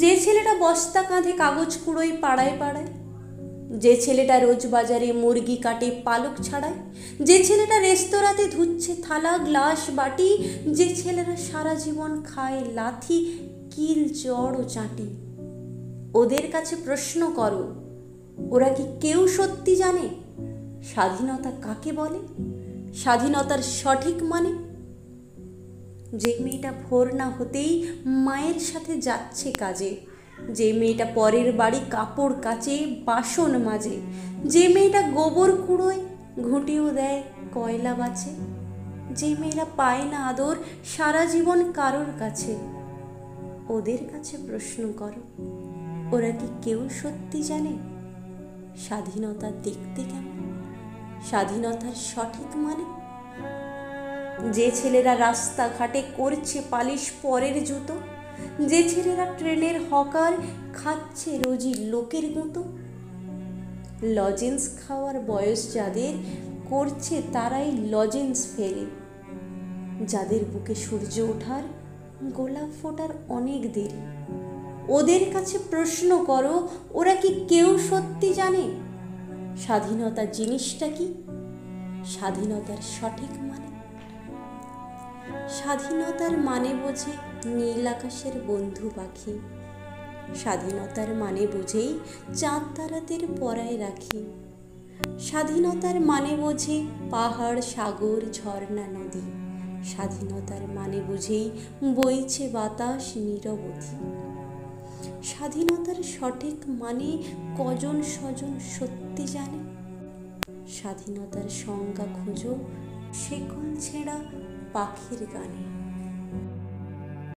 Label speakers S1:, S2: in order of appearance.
S1: যে ছেলেটা বস্তা কাঁধে কাগজ কুড়োয় পাড়ায় পাড়ায়, যে ছেলেটা রোজ বাজারে মুরগি কাটে পালক ছাড়ায়, যে ছেলেটা রেস্তোরাঁতে ধুচ্ছে থালা গ্লাস বাটি, যে ছেলেরা সারা জীবন খায় লাথি কিল চড় ও চাটি, ওদের কাছে প্রশ্ন করো, ওরা কি কেউ সত্যি জানে স্বাধীনতা কাকে বলে, স্বাধীনতার সঠিক মানে? যে মেয়েটা ভোর না হতেই মায়ের সাথে যাচ্ছে কাজে, যে মেয়েটা পরের বাড়ি কাপড় কাচে বাসন মাজে, যে মেয়েটা গোবর কুড়োয় ঘুঁটেও দেয় কয়লা বাছে, যে মেয়েরা পায় না আদর সারা জীবন কারোর কাছে, ওদের কাছে প্রশ্ন করো, ওরা কি কেউ সত্যি জানে স্বাধীনতা দেখতে কেমন, স্বাধীনতার সঠিক মানে? যে ছেলেরা রাস্তাঘাটে করছে পালিশ পরের জুতো, যে ছেলেরা ট্রেনের হকার খাচ্ছে রোজই লোকের গুঁতো, লজেন্স খাওয়ার বয়স যাদের করছে তারাই লজেন্স ফেলে, যাদের বুকে সূর্য ওঠার গোলাপ ফোটার অনেক দেরি, ওদের কাছে প্রশ্ন করো, ওরা কি কেউ সত্যি জানে স্বাধীনতা জিনিসটা কি, স্বাধীনতার সঠিক মানে? স্বাধীনতার মানে বোঝে নীল আকাশের বন্ধু পাখি, স্বাধীনতার মানে বুঝেই চাঁদ তারাদের পরায় রাখি, স্বাধীনতার মানে বোঝে পাহাড় সাগর ঝর্ণা নদী, স্বাধীনতার মানে বুঝেই বইছে বাতাস নিরবধি। স্বাধীনতার সঠিক মানে কজন স্বজন সত্যি জানে, স্বাধীনতার সংজ্ঞা খোঁজো শেকল ছেঁড়া পাখির গানে।